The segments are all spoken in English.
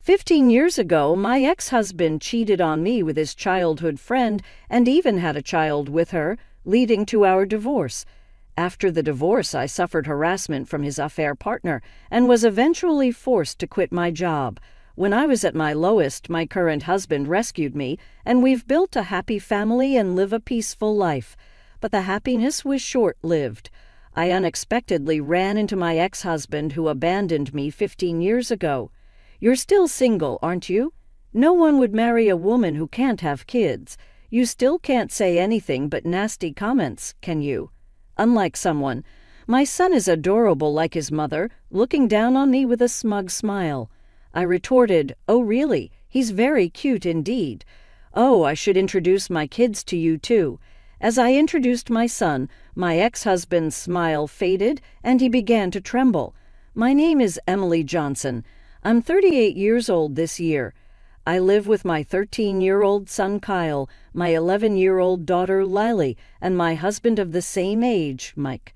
15 years ago, my ex-husband cheated on me with his childhood friend and even had a child with her, leading to our divorce. After the divorce, I suffered harassment from his affair partner and was eventually forced to quit my job. When I was at my lowest, my current husband rescued me, and we've built a happy family and live a peaceful life. But the happiness was short-lived. I unexpectedly ran into my ex-husband who abandoned me 15 years ago. You're still single, aren't you? No one would marry a woman who can't have kids. You still can't say anything but nasty comments, can you? Unlike someone, my son is adorable like his mother, looking down on me with a smug smile. I retorted, "Oh, really? He's very cute indeed. Oh, I should introduce my kids to you too." As I introduced my son, my ex-husband's smile faded and he began to tremble. "My name is Emily Johnson. I'm 38 years old this year. I live with my 13-year-old son Kyle, my 11-year-old daughter Lily, and my husband of the same age, Mike."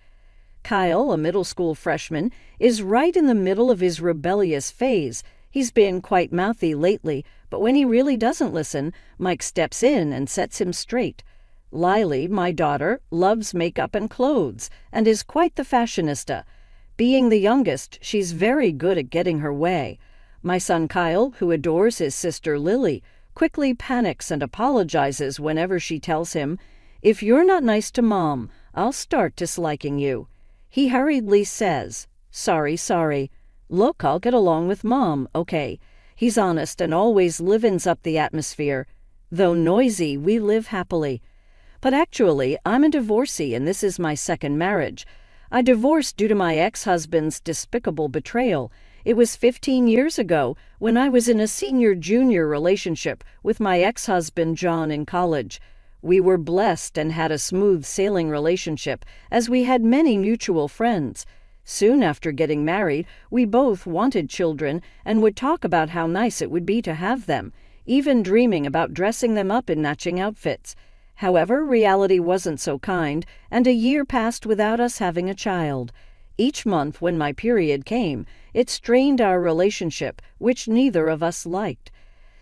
Kyle, a middle school freshman, is right in the middle of his rebellious phase. He's been quite mouthy lately, but when he really doesn't listen, Mike steps in and sets him straight. Lily, my daughter, loves makeup and clothes and is quite the fashionista. Being the youngest, she's very good at getting her way. My son Kyle, who adores his sister Lily, quickly panics and apologizes whenever she tells him, "If you're not nice to Mom, I'll start disliking you." He hurriedly says, Sorry. Look, I'll get along with Mom, okay." He's honest and always livens up the atmosphere. Though noisy, we live happily. But actually, I'm a divorcee and this is my second marriage. I divorced due to my ex-husband's despicable betrayal. It was 15 years ago when I was in a senior-junior relationship with my ex-husband John in college. We were blessed and had a smooth sailing relationship as we had many mutual friends. Soon after getting married, we both wanted children and would talk about how nice it would be to have them, even dreaming about dressing them up in matching outfits. However, reality wasn't so kind, and a year passed without us having a child. Each month when my period came, it strained our relationship, which neither of us liked.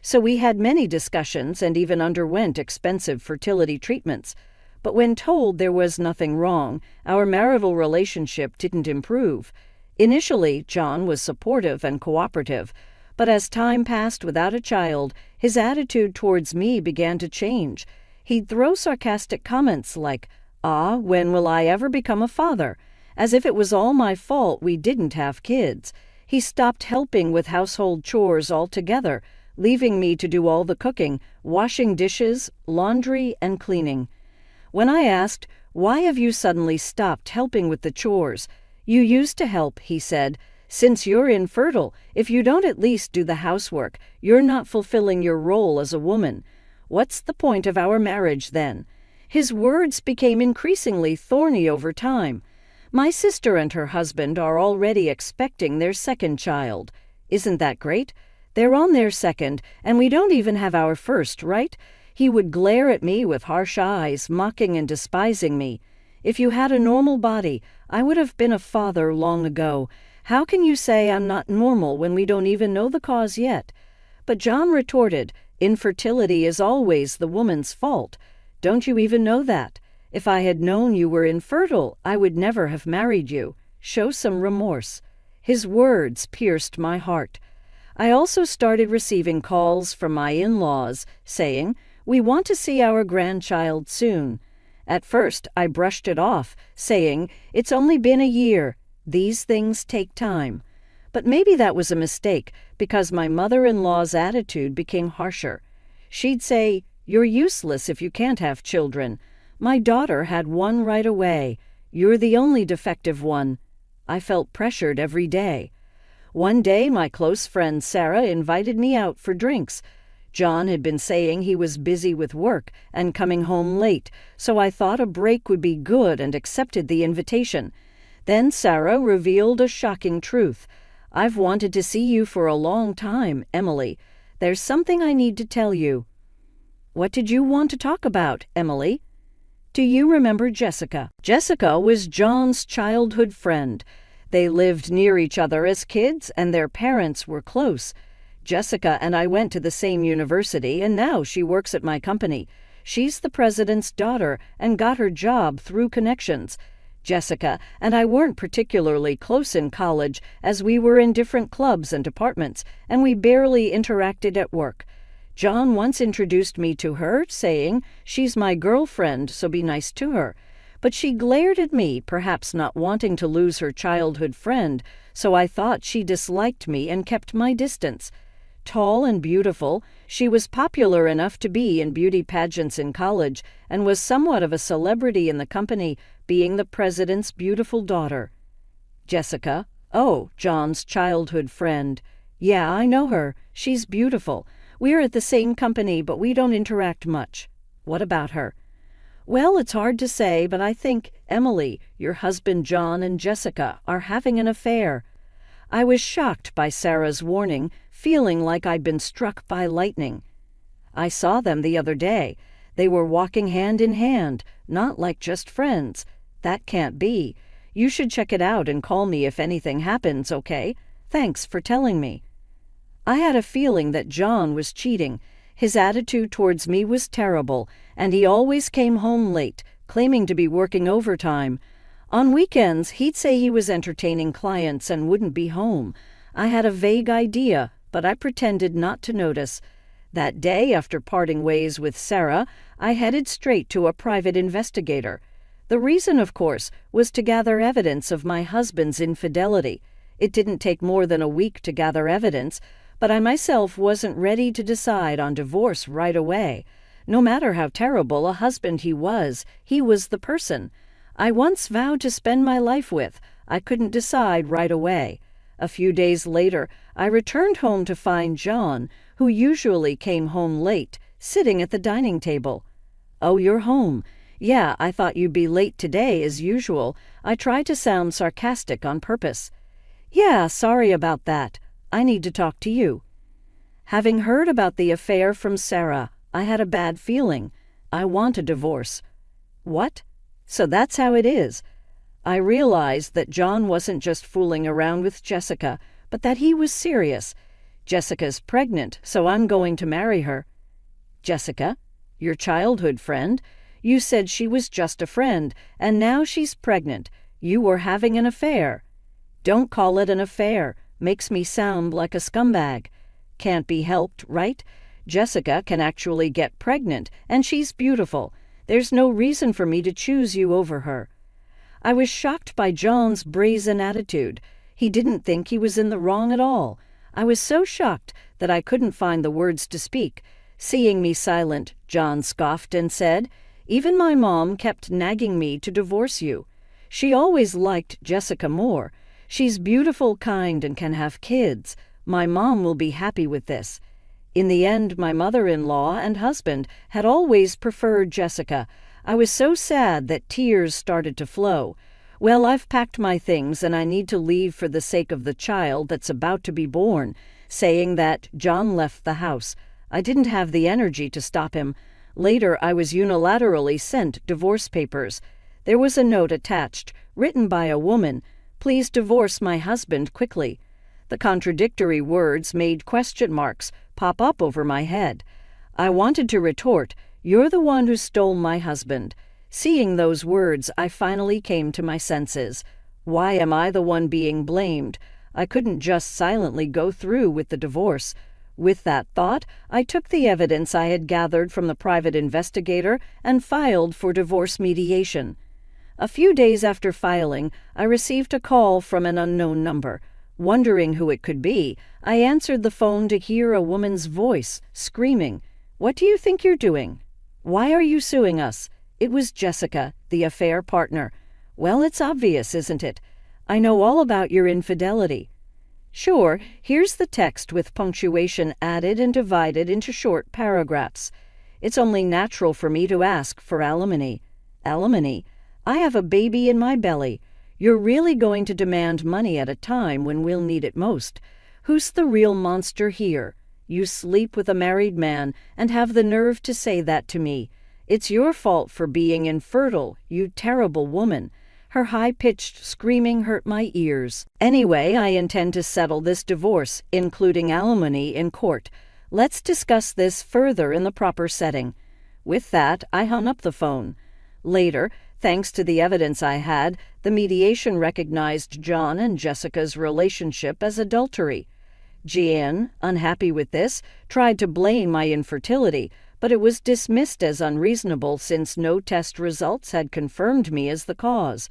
So we had many discussions and even underwent expensive fertility treatments. But when told there was nothing wrong, our marital relationship didn't improve. Initially, John was supportive and cooperative, but as time passed without a child, his attitude towards me began to change. He'd throw sarcastic comments like, when will I ever become a father? As if it was all my fault we didn't have kids. He stopped helping with household chores altogether, leaving me to do all the cooking, washing dishes, laundry, and cleaning. When I asked, "Why have you suddenly stopped helping with the chores?" "You used to help," he said. "Since you're infertile, if you don't at least do the housework, you're not fulfilling your role as a woman. What's the point of our marriage then?" His words became increasingly thorny over time. My sister and her husband are already expecting their second child. Isn't that great? They're on their second, and we don't even have our first, right? He would glare at me with harsh eyes, mocking and despising me. "If you had a normal body, I would have been a father long ago. How can you say I'm not normal when we don't even know the cause yet?" But John retorted, "Infertility is always the woman's fault. Don't you even know that? If I had known you were infertile, I would never have married you. Show some remorse." His words pierced my heart. I also started receiving calls from my in-laws saying, "We want to see our grandchild soon." At first, I brushed it off, saying, "It's only been a year. These things take time." But maybe that was a mistake, because my mother-in-law's attitude became harsher. She'd say, "You're useless if you can't have children. My daughter had one right away. You're the only defective one." I felt pressured every day. One day, my close friend Sarah invited me out for drinks. John had been saying he was busy with work and coming home late, so I thought a break would be good and accepted the invitation. Then Sarah revealed a shocking truth. "I've wanted to see you for a long time, Emily. There's something I need to tell you." "What did you want to talk about, Emily?" "Do you remember Jessica?" Jessica was John's childhood friend. They lived near each other as kids, and their parents were close. Jessica and I went to the same university, and now she works at my company. She's the president's daughter and got her job through connections. Jessica and I weren't particularly close in college, as we were in different clubs and departments, and we barely interacted at work. John once introduced me to her, saying, "She's my girlfriend, so be nice to her." But she glared at me, perhaps not wanting to lose her childhood friend, so I thought she disliked me and kept my distance. Tall and beautiful, she was popular enough to be in beauty pageants in college and was somewhat of a celebrity in the company, being the president's beautiful daughter. Jessica: "Oh, John's childhood friend. Yeah, I know her. She's beautiful. We're at the same company, but we don't interact much. What about her?" "Well, it's hard to say, but I think Emily, your husband John, and Jessica are having an affair." I was shocked by Sarah's warning, feeling like I'd been struck by lightning. "I saw them the other day. They were walking hand in hand, not like just friends. That can't be. You should check it out and call me if anything happens, okay? Thanks for telling me." I had a feeling that John was cheating. His attitude towards me was terrible, and he always came home late, claiming to be working overtime. On weekends, he'd say he was entertaining clients and wouldn't be home. I had a vague idea, but I pretended not to notice. That day, after parting ways with Sarah, I headed straight to a private investigator. The reason, of course, was to gather evidence of my husband's infidelity. It didn't take more than a week to gather evidence, but I myself wasn't ready to decide on divorce right away. No matter how terrible a husband he was the person I once vowed to spend my life with. I couldn't decide right away. A few days later, I returned home to find John, who usually came home late, sitting at the dining table. "Oh, you're home. Yeah, I thought you'd be late today as usual." I tried to sound sarcastic on purpose. "Yeah, sorry about that. I need to talk to you." Having heard about the affair from Sarah, I had a bad feeling. I want a divorce. What? So that's how it is. I realized that John wasn't just fooling around with Jessica, but that he was serious. Jessica's pregnant, so I'm going to marry her. Jessica? Your childhood friend? You said she was just a friend, and now she's pregnant. You were having an affair. Don't call it an affair. Makes me sound like a scumbag. Can't be helped, right? Jessica can actually get pregnant, and she's beautiful. There's no reason for me to choose you over her. I was shocked by John's brazen attitude. He didn't think he was in the wrong at all. I was so shocked that I couldn't find the words to speak. Seeing me silent, John scoffed and said, "Even my mom kept nagging me to divorce you. She always liked Jessica more. She's beautiful, kind, and can have kids. My mom will be happy with this." In the end, my mother-in-law and husband had always preferred Jessica. I was so sad that tears started to flow. "Well, I've packed my things and I need to leave for the sake of the child that's about to be born." Saying that, John left the house. I didn't have the energy to stop him. Later, I was unilaterally sent divorce papers. There was a note attached, written by a woman: "Please divorce my husband quickly." The contradictory words made question marks pop up over my head. I wanted to retort, "You're the one who stole my husband." Seeing those words, I finally came to my senses. Why am I the one being blamed? I couldn't just silently go through with the divorce. With that thought, I took the evidence I had gathered from the private investigator and filed for divorce mediation. A few days after filing, I received a call from an unknown number. Wondering who it could be, I answered the phone to hear a woman's voice, screaming, "What do you think you're doing? Why are you suing us?" It was Jessica, the affair partner. "Well, it's obvious, isn't it? I know all about your infidelity." "Sure, here's the text with punctuation added and divided into short paragraphs. It's only natural for me to ask for alimony." "Alimony? I have a baby in my belly. You're really going to demand money at a time when we'll need it most. Who's the real monster here? You sleep with a married man and have the nerve to say that to me. It's your fault for being infertile, you terrible woman. Her high-pitched screaming hurt my ears. "Anyway, I intend to settle this divorce, including alimony, in court. Let's discuss this further in the proper setting." With that, I hung up the phone. Later, thanks to the evidence I had, the mediation recognized John and Jessica's relationship as adultery. Jan, unhappy with this, tried to blame my infertility, but it was dismissed as unreasonable since no test results had confirmed me as the cause.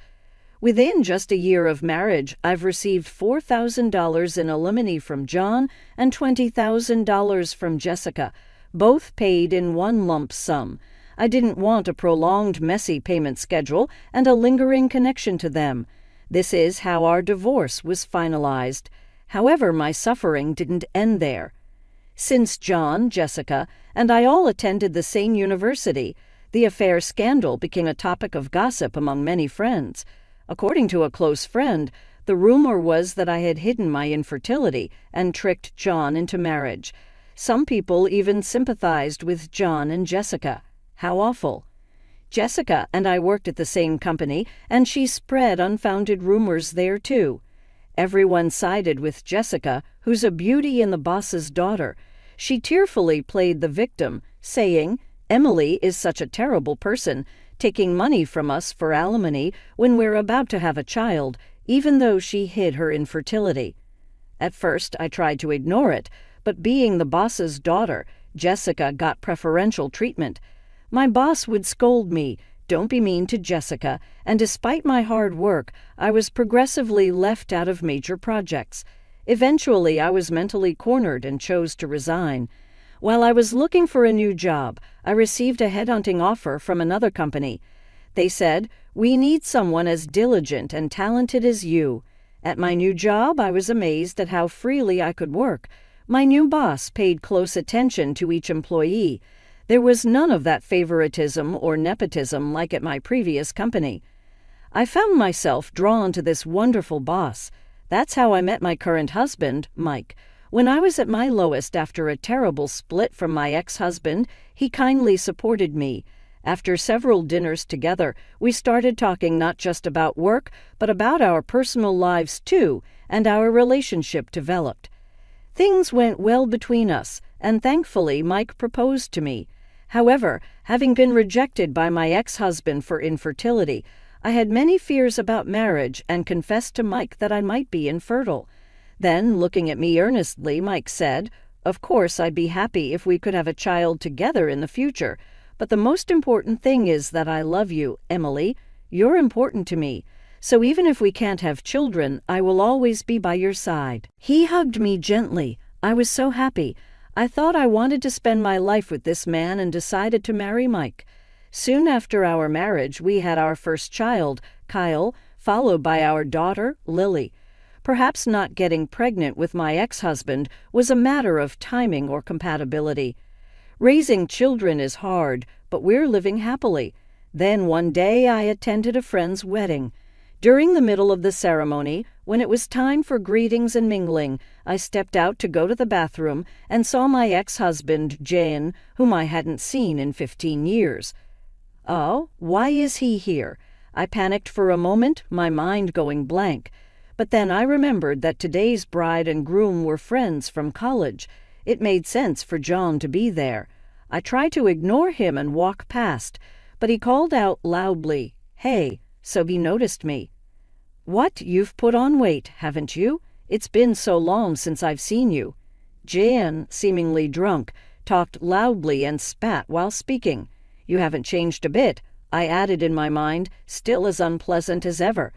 Within just a year of marriage, I've received $4,000 in alimony from John and $20,000 from Jessica, both paid in one lump sum. I didn't want a prolonged, messy payment schedule and a lingering connection to them. This is how our divorce was finalized. However, my suffering didn't end there. Since John, Jessica, and I all attended the same university, the affair scandal became a topic of gossip among many friends. According to a close friend, the rumor was that I had hidden my infertility and tricked John into marriage. Some people even sympathized with John and Jessica. How awful. Jessica and I worked at the same company, and she spread unfounded rumors there too. Everyone sided with Jessica, who's a beauty and the boss's daughter. She tearfully played the victim, saying, "Emily is such a terrible person, taking money from us for alimony when we're about to have a child, even though she hid her infertility." At first, I tried to ignore it, but being the boss's daughter, Jessica got preferential treatment. My boss would scold me, "Don't be mean to Jessica," and despite my hard work, I was progressively left out of major projects. Eventually, I was mentally cornered and chose to resign. While I was looking for a new job, I received a headhunting offer from another company. They said, "We need someone as diligent and talented as you." At my new job, I was amazed at how freely I could work. My new boss paid close attention to each employee. There was none of that favoritism or nepotism like at my previous company. I found myself drawn to this wonderful boss. That's how I met my current husband, Mike. When I was at my lowest after a terrible split from my ex-husband, he kindly supported me. After several dinners together, we started talking not just about work, but about our personal lives too, and our relationship developed. Things went well between us, and thankfully Mike proposed to me. However, having been rejected by my ex-husband for infertility, I had many fears about marriage and confessed to Mike that I might be infertile. Then, looking at me earnestly, Mike said, "Of course, I'd be happy if we could have a child together in the future, but the most important thing is that I love you, Emily. You're important to me. So even if we can't have children, I will always be by your side." He hugged me gently. I was so happy. I thought I wanted to spend my life with this man and decided to marry Mike. Soon after our marriage, we had our first child, Kyle, followed by our daughter, Lily. Perhaps not getting pregnant with my ex-husband was a matter of timing or compatibility. Raising children is hard, but we're living happily. Then one day I attended a friend's wedding. During the middle of the ceremony, when it was time for greetings and mingling, I stepped out to go to the bathroom and saw my ex-husband, Jan, whom I hadn't seen in 15 years. Oh, why is he here? I panicked for a moment, my mind going blank. But then I remembered that today's bride and groom were friends from college. It made sense for John to be there. I tried to ignore him and walk past, but he called out loudly, "Hey," so he noticed me. "What, you've put on weight, haven't you? It's been so long since I've seen you." Jan, seemingly drunk, talked loudly and spat while speaking. "You haven't changed a bit," I added in my mind, still as unpleasant as ever.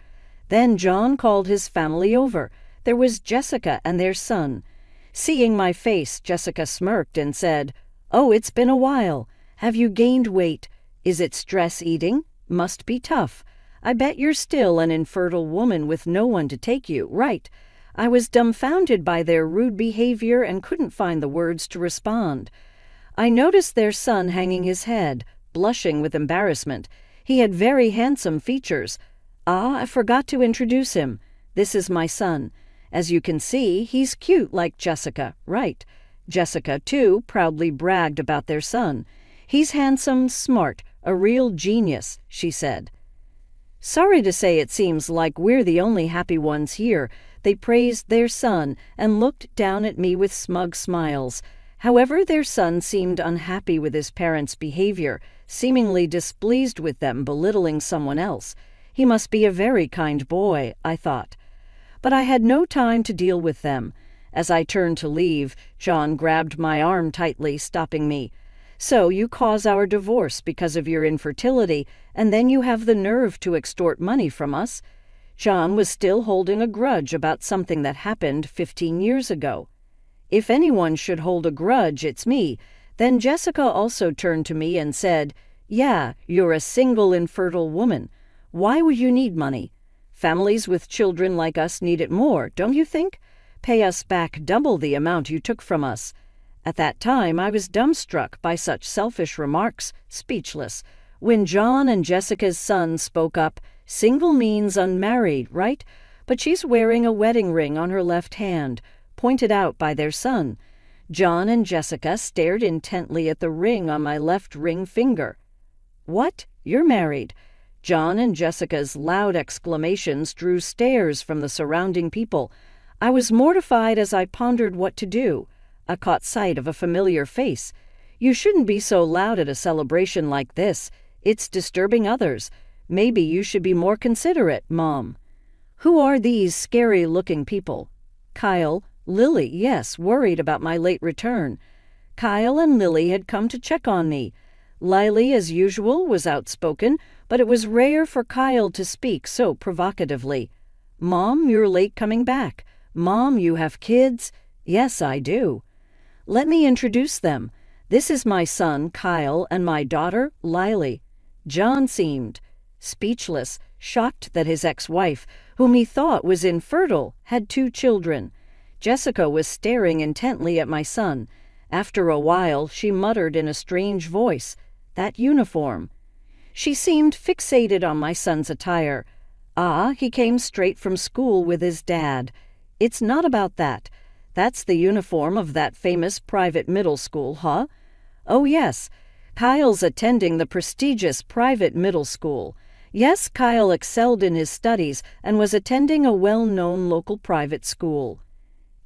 Then John called his family over. There was Jessica and their son. Seeing my face, Jessica smirked and said, "Oh, it's been a while. Have you gained weight? Is it stress eating? Must be tough. I bet you're still an infertile woman with no one to take you, right?" I was dumbfounded by their rude behavior and couldn't find the words to respond. I noticed their son hanging his head, blushing with embarrassment. He had very handsome features. "Ah, I forgot to introduce him. This is my son. As you can see, he's cute like Jessica, right?" Jessica, too, proudly bragged about their son. "He's handsome, smart, a real genius," she said. Sorry to say it seems like we're the only happy ones here. They praised their son and looked down at me with smug smiles. However, their son seemed unhappy with his parents' behavior, seemingly displeased with them belittling someone else. He must be a very kind boy, I thought. But I had no time to deal with them. As I turned to leave, John grabbed my arm tightly, stopping me. So you cause our divorce because of your infertility, and then you have the nerve to extort money from us? John was still holding a grudge about something that happened 15 years ago. If anyone should hold a grudge, it's me. Then Jessica also turned to me and said, "Yeah, you're a single infertile woman. Why would you need money? Families with children like us need it more, don't you think? Pay us back double the amount you took from us." At that time, I was dumbstruck by such selfish remarks, speechless. When John and Jessica's son spoke up, single means unmarried, right? But she's wearing a wedding ring on her left hand, pointed out by their son. John and Jessica stared intently at the ring on my left ring finger. "What? You're married?" John and Jessica's loud exclamations drew stares from the surrounding people. I was mortified as I pondered what to do. I caught sight of a familiar face. "You shouldn't be so loud at a celebration like this. It's disturbing others. Maybe you should be more considerate, Mom." Who are these scary-looking people? Kyle, Lily, yes, worried about my late return. Kyle and Lily had come to check on me. Lily, as usual, was outspoken, but it was rare for Kyle to speak so provocatively. "Mom, you're late coming back. Mom, you have kids?" "Yes, I do." "Let me introduce them. This is my son, Kyle, and my daughter, Lily." John seemed speechless, shocked that his ex-wife, whom he thought was infertile, had 2 children. Jessica was staring intently at my son. After a while, she muttered in a strange voice, "That uniform." She seemed fixated on my son's attire. "Ah, he came straight from school with his dad." "It's not about that. That's the uniform of that famous private middle school, huh?" "Oh, yes. Kyle's attending the prestigious private middle school. Yes, Kyle excelled in his studies and was attending a well-known local private school."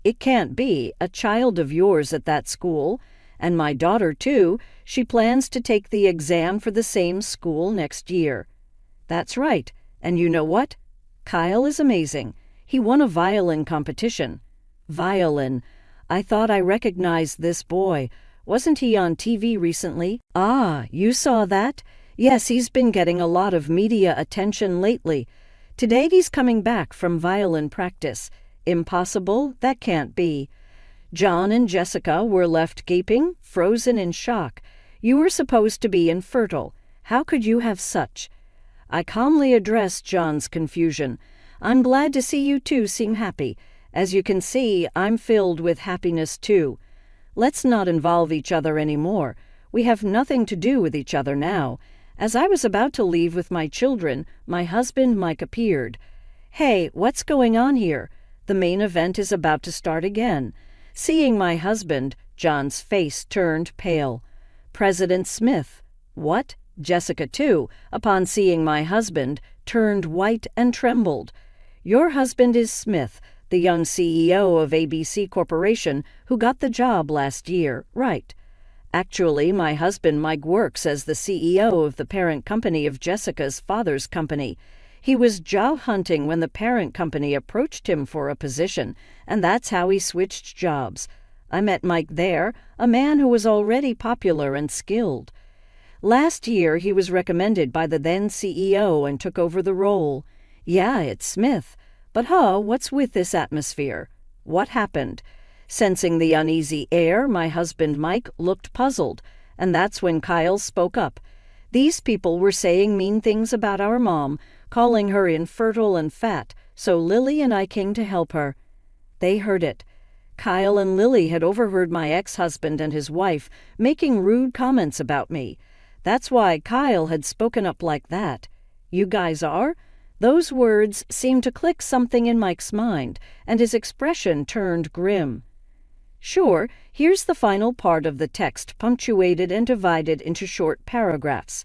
"It can't be. A child of yours at that school. And my daughter, too. She plans to take the exam for the same school next year." "That's right. And you know what? Kyle is amazing. He won a violin competition." "Violin. I thought I recognized this boy. Wasn't he on TV recently?" "Ah, you saw that?" "Yes, he's been getting a lot of media attention lately. Today he's coming back from violin practice." "Impossible? That can't be." John and Jessica were left gaping, frozen in shock. "You were supposed to be infertile. How could you have such?" I calmly addressed John's confusion. "I'm glad to see you two seem happy. As you can see, I'm filled with happiness too. Let's not involve each other anymore. We have nothing to do with each other now." As I was about to leave with my children, my husband Mike appeared. "Hey, what's going on here? The main event is about to start again." Seeing my husband, John's face turned pale. "President Smith." "What?" Jessica, too, upon seeing my husband, turned white and trembled. "Your husband is Smith, the young CEO of ABC Corporation who got the job last year, right?" "Actually, my husband Mike works as the CEO of the parent company of Jessica's father's company. He was job hunting when the parent company approached him for a position, and that's how he switched jobs. I met Mike there, a man who was already popular and skilled. Last year, he was recommended by the then CEO and took over the role. Yeah, it's Smith. But what's with this atmosphere? What happened?" Sensing the uneasy air, my husband Mike looked puzzled, and that's when Kyle spoke up. "These people were saying mean things about our mom, calling her infertile and fat, so Lily and I came to help her." They heard it. Kyle and Lily had overheard my ex-husband and his wife making rude comments about me. That's why Kyle had spoken up like that. "You guys are?" Those words seemed to click something in Mike's mind, and his expression turned grim. "Sure, here's the final part of the text punctuated and divided into short paragraphs.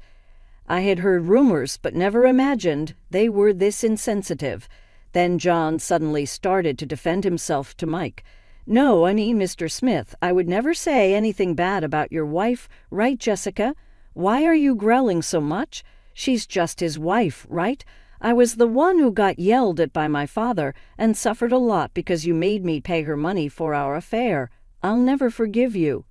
I had heard rumors, but never imagined they were this insensitive. Then John suddenly started to defend himself to Mike. No, I mean, Mr. Smith, I would never say anything bad about your wife, right, Jessica? Why are you growling so much? She's just his wife, right? I was the one who got yelled at by my father and suffered a lot because you made me pay her money for our affair. I'll never forgive you.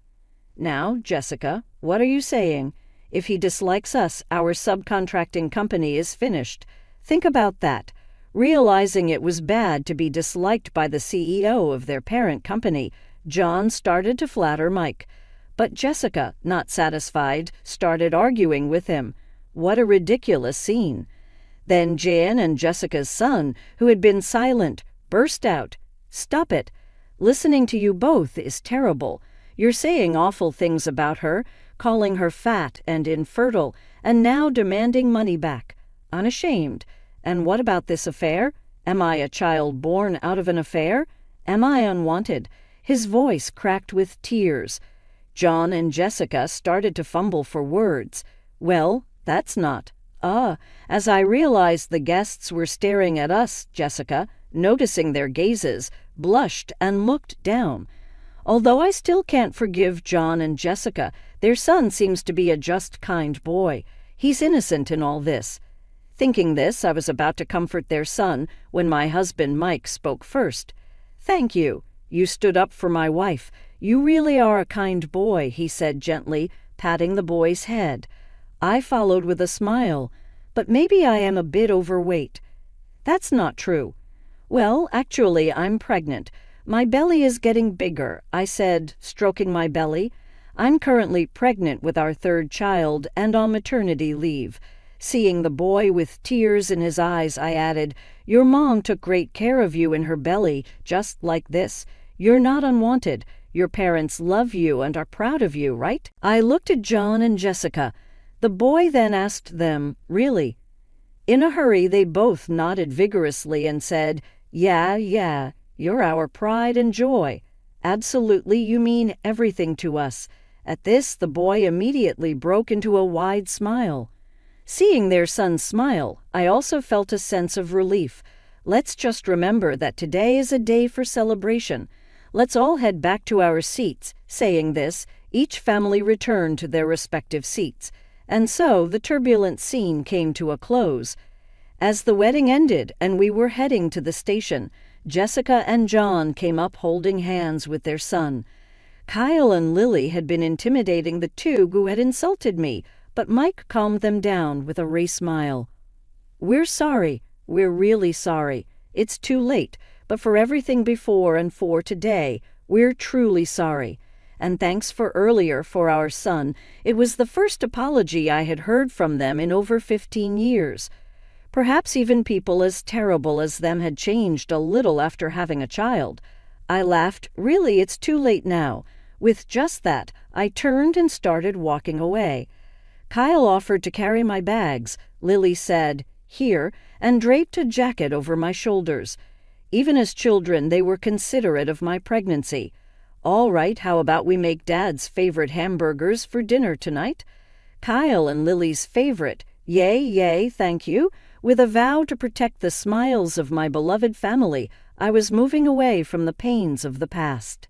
Now, Jessica, what are you saying? If he dislikes us, our subcontracting company is finished. Think about that. Realizing it was bad to be disliked by the CEO of their parent company, John started to flatter Mike. But Jessica, not satisfied, started arguing with him. What a ridiculous scene. Then Jan and Jessica's son, who had been silent, burst out. Stop it. Listening to you both is terrible. You're saying awful things about her, calling her fat and infertile, and now demanding money back. Unashamed. And what about this affair? Am I a child born out of an affair? Am I unwanted? His voice cracked with tears. John and Jessica started to fumble for words. Well, that's not. As I realized the guests were staring at us, Jessica, noticing their gazes, blushed and looked down. Although I still can't forgive John and Jessica, their son seems to be a just, kind boy. He's innocent in all this. Thinking this, I was about to comfort their son when my husband Mike spoke first. Thank you. You stood up for my wife. You really are a kind boy, he said gently, patting the boy's head. I followed with a smile. But maybe I am a bit overweight. That's not true. Well, actually, I'm pregnant. My belly is getting bigger, I said, stroking my belly. I'm currently pregnant with our third child and on maternity leave. Seeing the boy with tears in his eyes, I added, Your mom took great care of you in her belly, just like this. You're not unwanted. Your parents love you and are proud of you, right? I looked at John and Jessica. The boy then asked them, Really? In a hurry, they both nodded vigorously and said, Yeah, you're our pride and joy. Absolutely, you mean everything to us. At this, the boy immediately broke into a wide smile. Seeing their son smile, I also felt a sense of relief. Let's just remember that today is a day for celebration. Let's all head back to our seats. Saying this, each family returned to their respective seats. And so the turbulent scene came to a close. As the wedding ended and we were heading to the station, Jessica and John came up holding hands with their son. Kyle and Lily had been intimidating the two who had insulted me, but Mike calmed them down with a wry smile. We're sorry. We're really sorry. It's too late, but for everything before and for today, we're truly sorry. And thanks for earlier for our son. It was the first apology I had heard from them in over 15 years. Perhaps even people as terrible as them had changed a little after having a child. I laughed. Really, it's too late now. With just that, I turned and started walking away. Kyle offered to carry my bags. Lily said, Here, and draped a jacket over my shoulders. Even as children, they were considerate of my pregnancy. All right, how about we make Dad's favorite hamburgers for dinner tonight? Kyle and Lily's favorite. Yay, thank you. With a vow to protect the smiles of my beloved family, I was moving away from the pains of the past.